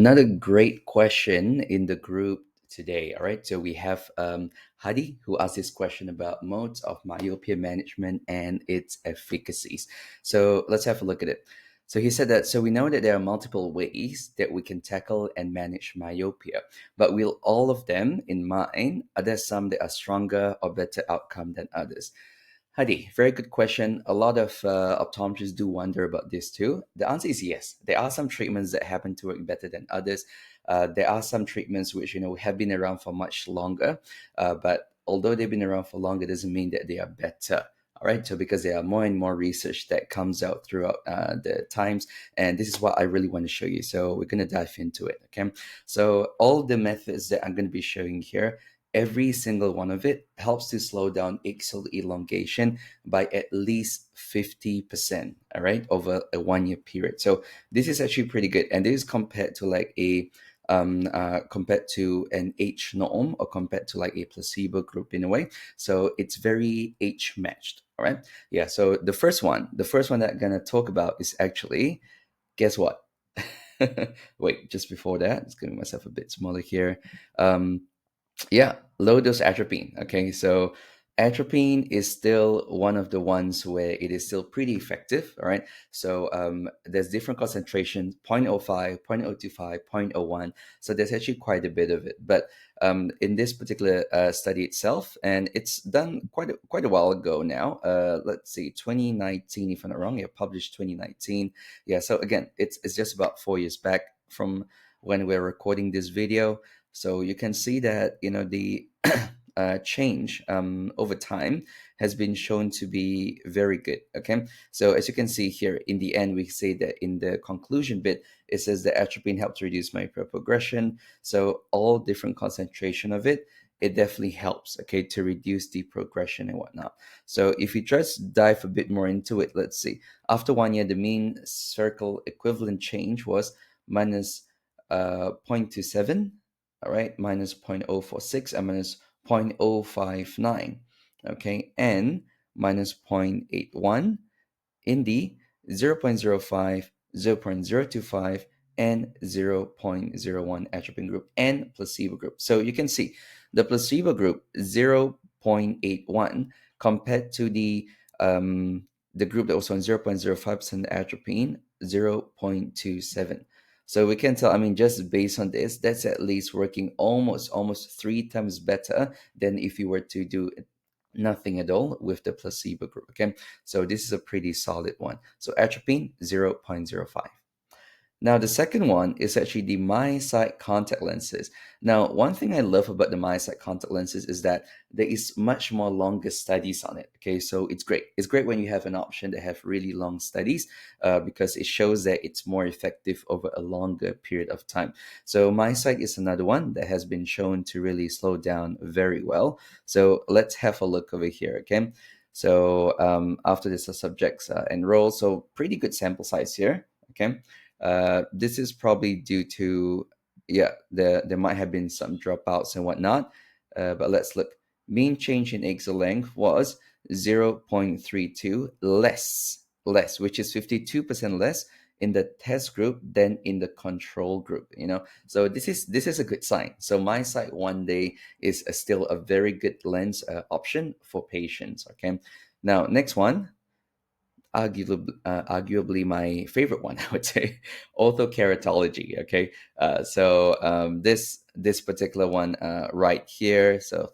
another great question in the group today. All right, so we have Hadi who asked this question about modes of myopia management and its efficacies. So let's have a look at it. So he said that we know that there are multiple ways that we can tackle and manage myopia, but will all of them in mind? Are there some that are stronger or better outcome than others? Hadi, very good question. A lot of optometrists do wonder about this too. The answer is yes. There are some treatments that happen to work better than others. There are some treatments which have been around for much longer, but although they've been around for longer, doesn't mean that they are better. All right, so because there are more and more research that comes out throughout the times, and this is what I really want to show you. So we're going to dive into it. Okay, so all the methods that I'm going to be showing here, every single one of it helps to slow down axial elongation by at least 50%, all right, over a 1 year period. So this is actually pretty good. And this is compared to like compared to an age norm or compared to like a placebo group in a way. So it's very age matched. All right. Yeah. So the first one that I'm going to talk about is actually, guess what? Wait, just before that, let's give myself a bit smaller here. Um, yeah, low dose atropine. Okay, so atropine is still one of the ones where it is still pretty effective. All right, so there's different concentrations: 0.05, 0.025, zero point zero 0.01. So there's actually quite a bit of it. But in this particular study itself, and it's done quite a while ago now. Let's see, 2019, if I'm not wrong. Yeah, published 2019. Yeah, so again, it's just about 4 years back from when we're recording this video. So you can see that the change over time has been shown to be very good. Okay, so as you can see here, in the end, we say that in the conclusion bit, it says that atropine helps reduce myopia progression. So all different concentration of it, it definitely helps. Okay, to reduce the progression and whatnot. So if you just dive a bit more into it, let's see. After 1 year, the mean circle equivalent change was minus 0.27, all right, minus 0.046 and minus 0.059, okay, and minus 0.81 in the 0.05, 0.025, and 0.01 atropine group and placebo group. So you can see the placebo group 0.81 compared to the group that was on 0.05% atropine 0.27. So we can tell, I mean, just based on this, that's at least working almost 3 times better than if you were to do nothing at all with the placebo group. Okay, so this is a pretty solid one. So atropine 0.05. Now, the second one is actually the MySight contact lenses. Now, one thing I love about the MySight contact lenses is that there is much more longer studies on it. Okay, so it's great. It's great when you have an option that have really long studies because it shows that it's more effective over a longer period of time. So MySight is another one that has been shown to really slow down very well. So let's have a look over here. Okay, so after this, the subjects enroll. So pretty good sample size here. Okay. This is probably due to, yeah, there might have been some dropouts and whatnot. But let's look. Mean change in axial length was 0.32 less, which is 52% less in the test group than in the control group. So this is a good sign. So MySight 1 day is still a very good lens option for patients. Okay, now next one, arguably my favorite one, I would say, orthokeratology. Okay, so this particular one right here. So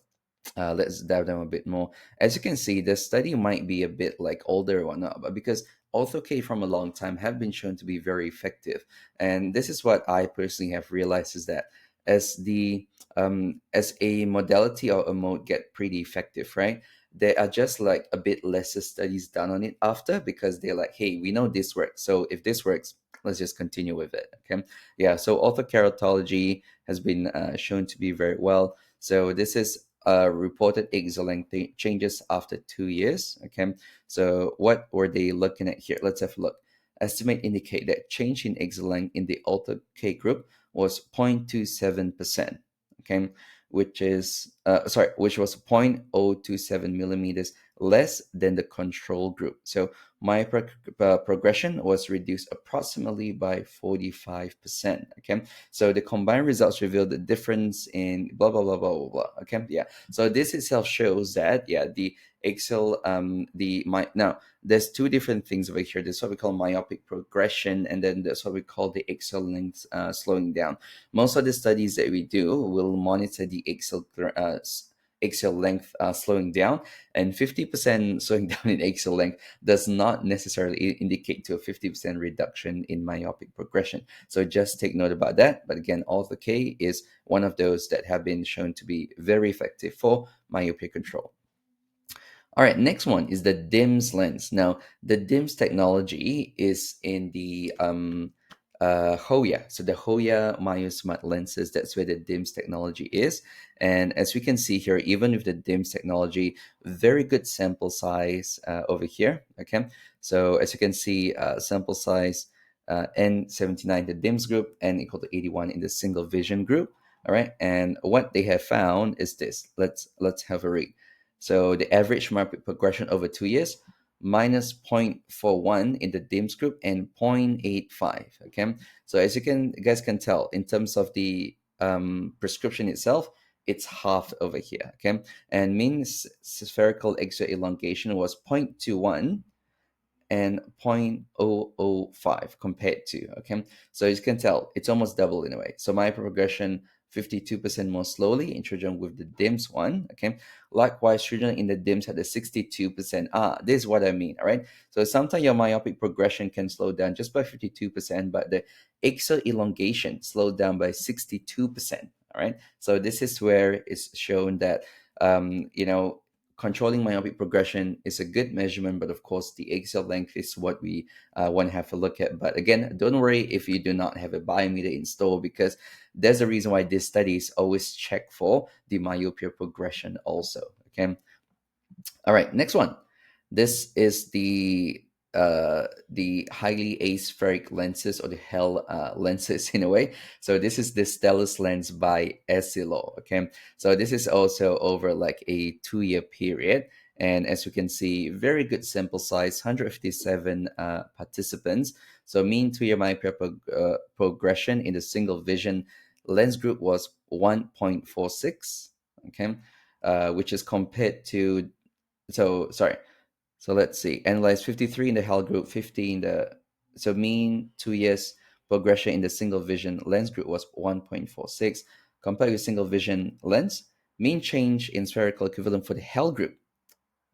let's dive down a bit more. As you can see, the study might be a bit like older or not, but because ortho-K from a long time have been shown to be very effective, and this is what I personally have realized is that as a modality or a mode get pretty effective, right? There are just like a bit lesser studies done on it after, because they're like, hey, we know this works, so if this works, let's just continue with it. Okay, yeah. So orthokeratology has been shown to be very well. So this is reported axial length changes after 2 years. Okay, so what were they looking at here? Let's have a look. Estimate indicate that change in axial length in the Alter K group was 0.27%. Okay, which was 0.027 millimeters less than the control group. So my progression was reduced approximately by 45%. Okay, so the combined results reveal the difference in blah blah blah blah blah blah. Okay, yeah. So this itself shows that the axial the my now there's two different things over here. There's what we call myopic progression, and then there's what we call the axial length slowing down. Most of the studies that we do will monitor the axial length slowing down, and 50% slowing down in axial length does not necessarily indicate to a 50% reduction in myopic progression. So just take note about that. But again, alpha K is one of those that have been shown to be very effective for myopia control. All right, next one is the DIMS lens. Now, the DIMS technology is in the Hoya. So the Hoya MyoSmart lenses, that's where the DIMS technology is. And as we can see here, even with the DIMS technology, very good sample size over here. Okay, so as you can see, sample size N79 the DIMS group, N equal to 81 in the single vision group. All right, and what they have found is this. Let's have a read. So the average market progression over 2 years, minus 0.41 in the DIMS group and 0.85. Okay, so as you guys can tell, in terms of the prescription itself, it's half over here. Okay, and mean spherical axial elongation was 0.21 and 0.005 compared to. Okay, so as you can tell, it's almost double in a way. So my progression 52% more slowly in children with the DIMS one. Okay, likewise children in the DIMS had a 62%. This is what I mean. All right, so sometimes your myopic progression can slow down just by 52%, but the axial elongation slowed down by 62%. All right, so this is where it's shown that controlling myopic progression is a good measurement, but of course, the axial length is what we want to have a look at. But again, don't worry if you do not have a biometer installed, because there's a reason why these studies always check for the myopia progression also. Okay. All right, next one. This is the highly aspheric lenses, or the hell lenses in a way. So this is the Stellus lens by Essilor. Okay, so this is also over like a 2 year period, and as you can see, very good sample size, 157 participants. So mean 2 year myopia progression in the single vision lens group was 1.46. Okay, which is compared to so let's see. Analyze 53 in the Hell group, 50 in the so mean 2 years progression in the single vision lens group was 1.46. Compared with single vision lens, mean change in spherical equivalent for the Hell group.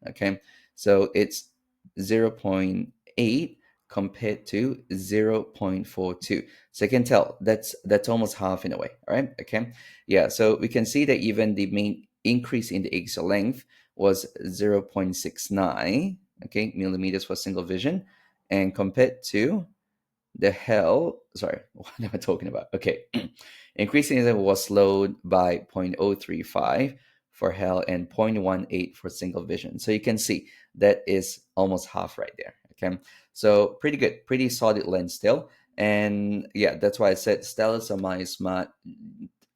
Okay, so it's 0.8 compared to 0.42. So you can tell that's almost half in a way. All right. Okay. Yeah. So we can see that even the main increase in the axial length was 0.69, okay, millimeters for single vision, and compared to the hell, sorry, what am I talking about? Okay, increasing it was slowed by 0.035 for hell and 0.18 for single vision. So you can see that is almost half right there. Okay, so pretty good, pretty solid lens still. And yeah, that's why I said Stellus or MyoSmart.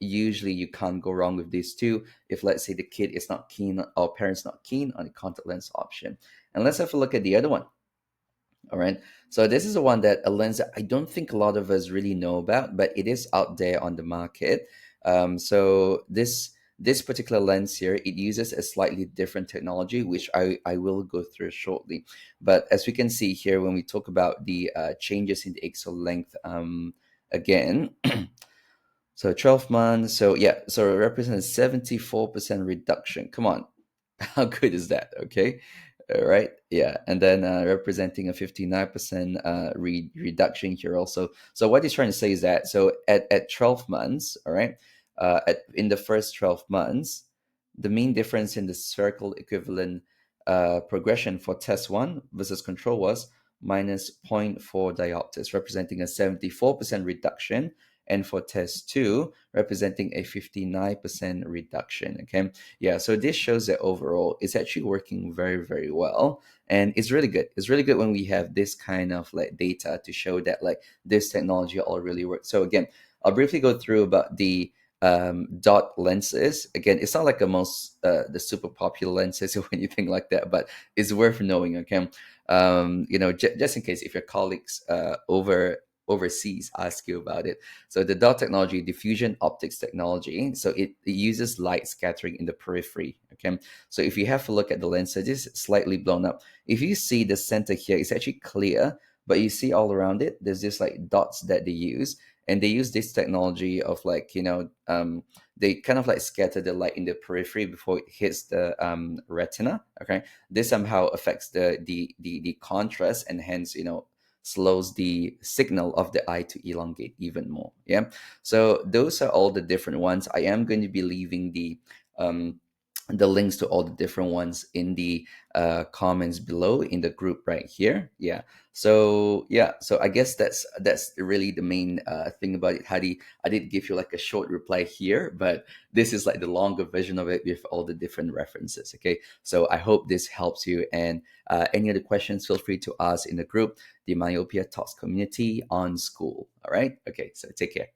Usually you can't go wrong with these two if, let's say, the kid is not keen or parents not keen on the contact lens option. And let's have a look at the other one. All right. So this is a lens that I don't think a lot of us really know about, but it is out there on the market. So this particular lens here, it uses a slightly different technology, which I will go through shortly. But as we can see here, when we talk about the changes in the axial length, again, so 12 months. So yeah, so it represents 74% reduction. Come on, how good is that? Okay. All right. Yeah. And then representing a 59% reduction here also. So what he's trying to say is that, so at 12 months, all right, in the first 12 months, the mean difference in the spherical equivalent progression for test one versus control was minus zero point 0.4 diopters, representing a 74% reduction, and for test two, representing a 59% reduction. Okay. Yeah. So this shows that overall it's actually working very, very well. And it's really good. It's really good when we have this kind of like data to show that like this technology all really works. So again, I'll briefly go through about the dot lenses. Again, it's not like the super popular lenses or anything like that, but it's worth knowing. Okay, just in case if your colleagues overseas ask you about it. So the dot technology, diffusion optics technology, so it uses light scattering in the periphery. Okay, so if you have a look at the lens, it is slightly blown up. If you see the center here, it's actually clear, but you see all around it, there's just like dots that they use, and they use this technology of like they kind of like scatter the light in the periphery before it hits the retina. Okay, this somehow affects the contrast, and hence slows the signal of the eye to elongate even more. Yeah, so those are all the different ones. I am going to be leaving um the links to all the different ones in the comments below in the group right here. Yeah, so yeah, so I guess that's really the main thing about it, Hadi. I did give you like a short reply here, but this is like the longer version of it with all the different references. Okay, so I hope this helps you, and any other questions, feel free to ask in the group, the Myopia Talks community on school. All right, okay, so take care.